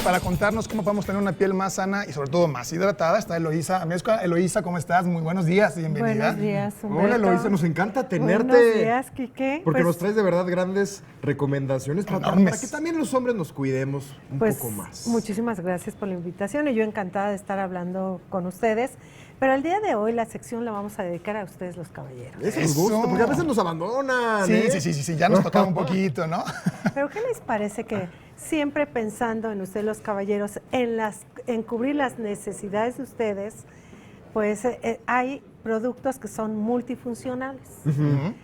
para contarnos cómo podemos tener una piel más sana y sobre todo más hidratada está Eloísa Amezcua. Eloísa, ¿cómo estás? Muy buenos días, bienvenida. Buenos días, Humberto. Hola, Eloísa, nos encanta tenerte. Buenos días, Quique. Porque nos traes de verdad grandes recomendaciones para que también los hombres nos cuidemos un poco más. Muchísimas gracias por la invitación y yo encantada de estar hablando con ustedes. Pero el día de hoy la sección la vamos a dedicar a ustedes los caballeros. Eso nos gusta, porque a veces nos abandonan. Sí, ya nos tocaba un poquito, ¿no? Pero ¿qué les parece que siempre pensando en ustedes los caballeros, en cubrir las necesidades de ustedes, pues hay productos que son multifuncionales?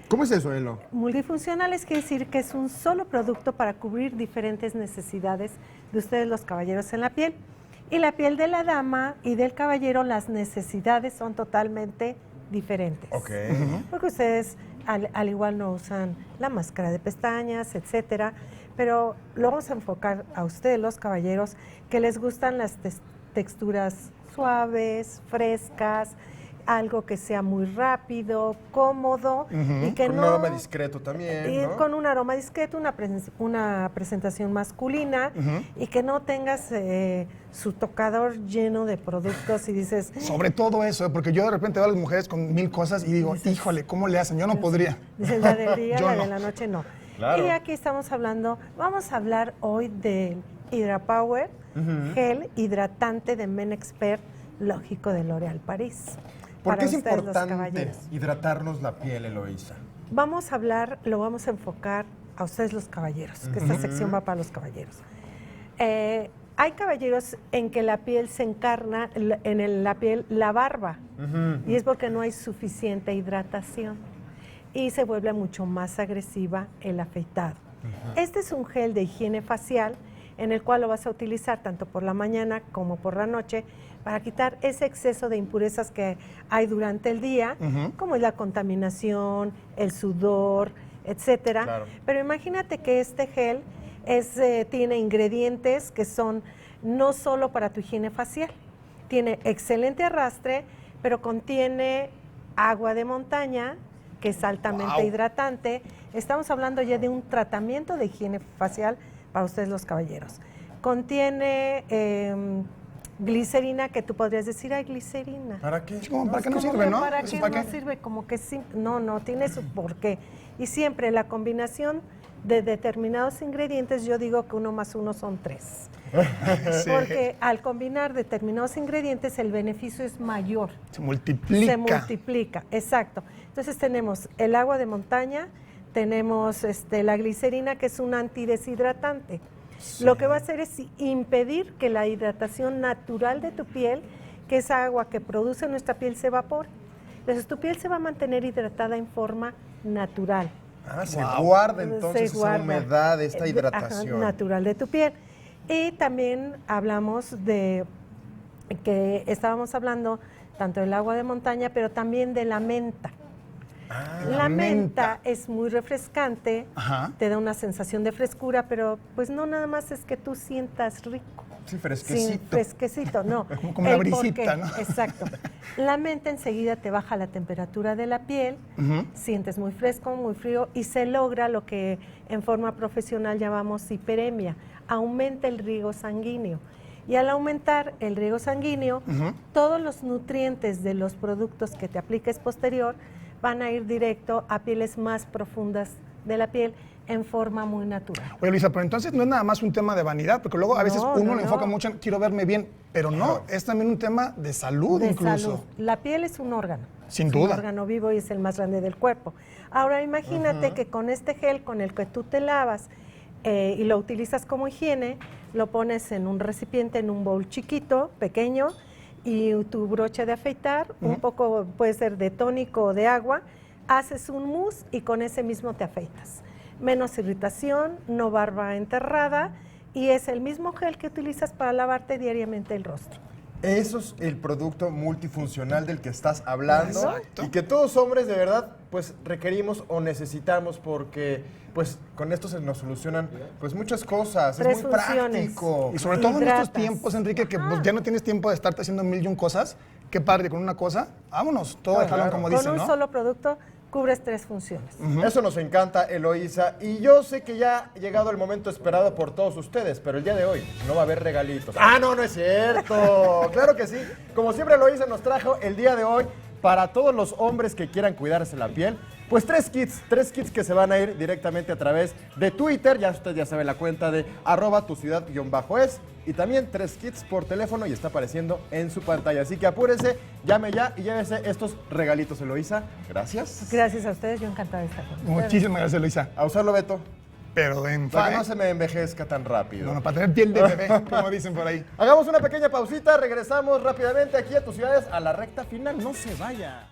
¿Cómo es eso, Elo? Multifuncionales quiere decir que es un solo producto para cubrir diferentes necesidades de ustedes los caballeros en la piel. Y la piel de la dama y del caballero, las necesidades son totalmente diferentes. Ok. Porque ustedes al igual no usan la máscara de pestañas, etcétera, pero lo vamos a enfocar a ustedes, los caballeros, que les gustan las texturas suaves, frescas, algo que sea muy rápido, cómodo y que con un aroma discreto también, ¿no? Con un aroma discreto, una presentación masculina y que no tengas su tocador lleno de productos y dices... Sobre todo eso, porque yo de repente veo a las mujeres con 1000 cosas y digo, dices, híjole, ¿cómo le hacen? Yo no podría. Dices, la del día, Yo la no. de la noche, no. Claro. Y aquí vamos a hablar hoy del HydraPower, gel hidratante de Men Expert, lógico de L'Oréal París. ¿Por qué es Ustedes, los importante caballeros. hidratarnos la piel, Eloísa? Lo vamos a enfocar a ustedes los caballeros, que esta sección va para los caballeros. Hay caballeros en que la piel se encarna, la piel, la barba, y es porque no hay suficiente hidratación y se vuelve mucho más agresiva el afeitado. Este es un gel de higiene facial en el cual lo vas a utilizar tanto por la mañana como por la noche para quitar ese exceso de impurezas que hay durante el día, como es la contaminación, el sudor, etcétera. Claro. Pero imagínate que este gel tiene ingredientes que son no solo para tu higiene facial, tiene excelente arrastre, pero contiene agua de montaña, que es altamente hidratante. Estamos hablando ya de un tratamiento de higiene facial para ustedes los caballeros. Contiene glicerina, que tú podrías decir, ay, glicerina. ¿Para qué? ¿Para qué no sirve, no? ¿Para ¿Eso qué para no sirve? Como que sí, no, tiene su porqué. Y siempre la combinación de determinados ingredientes, yo digo que 1 más 1 son 3. Sí. Porque al combinar determinados ingredientes, el beneficio es mayor. Se multiplica. Se multiplica, exacto. Entonces tenemos el agua de montaña, tenemos la glicerina, que es un antideshidratante. Sí. Lo que va a hacer es impedir que la hidratación natural de tu piel, que esa agua que produce nuestra piel, se evapore. Entonces tu piel se va a mantener hidratada en forma natural. Se guarda entonces esa humedad, esta hidratación. Natural de tu piel. Y también hablamos de que estábamos hablando tanto del agua de montaña, pero también de la menta. La menta es muy refrescante, te da una sensación de frescura, pero pues no nada más es que tú sientas rico. Sí, fresquecito. Sí, fresquecito, no. Como una brisita, ¿no? Exacto. La menta enseguida te baja la temperatura de la piel, sientes muy fresco, muy frío y se logra lo que en forma profesional llamamos hiperemia. Aumenta el riego sanguíneo. Y al aumentar el riego sanguíneo, todos los nutrientes de los productos que te apliques posterior van a ir directo a pieles más profundas de la piel en forma muy natural. Oye, Luisa, pero entonces no es nada más un tema de vanidad, porque luego a veces uno le enfoca mucho en quiero verme bien, pero no, es también un tema de salud incluso. Salud. La piel es un órgano. Sin es duda. Un órgano vivo y es el más grande del cuerpo. Ahora imagínate que con este gel con el que tú te lavas y lo utilizas como higiene, lo pones en un recipiente, en un bowl chiquito, pequeño, y tu brocha de afeitar, un poco puede ser de tónico o de agua, haces un mousse y con ese mismo te afeitas. Menos irritación, no barba enterrada y es el mismo gel que utilizas para lavarte diariamente el rostro. Eso es el producto multifuncional del que estás hablando. Exacto. Y que todos hombres de verdad pues requerimos o necesitamos porque pues con esto se nos solucionan pues muchas cosas. Tres es muy funciones. práctico. Y sobre todo en Hidratas. estos tiempos, Enrique, que pues, ya no tienes tiempo de estarte haciendo 1000 y un cosas. Qué padre, con una cosa, vámonos, todo dejarlo como Con dicen, un ¿no? solo producto cubres 3 funciones. Eso nos encanta, Eloísa. Y yo sé que ya ha llegado el momento esperado por todos ustedes, pero el día de hoy no va a haber regalitos. ¡Ah, no, no es cierto! Claro que sí. Como siempre, Eloísa nos trajo el día de hoy para todos los hombres que quieran cuidarse la piel. Pues 3 kits que se van a ir directamente a través de Twitter. Ya usted ya sabe la cuenta de @tuciudad_es. Y también 3 kits por teléfono y está apareciendo en su pantalla. Así que apúrese, llame ya y llévese estos regalitos, Eloísa. Gracias. Gracias a ustedes, yo encantada de estar con ustedes. Muchísimas gracias, Luisa. A usarlo, Beto. Pero en Para fa, que no se me envejezca tan rápido. Bueno, para tener piel de bebé, como dicen por ahí. Hagamos una pequeña pausita, regresamos rápidamente aquí a tus ciudades a la recta final. No se vaya.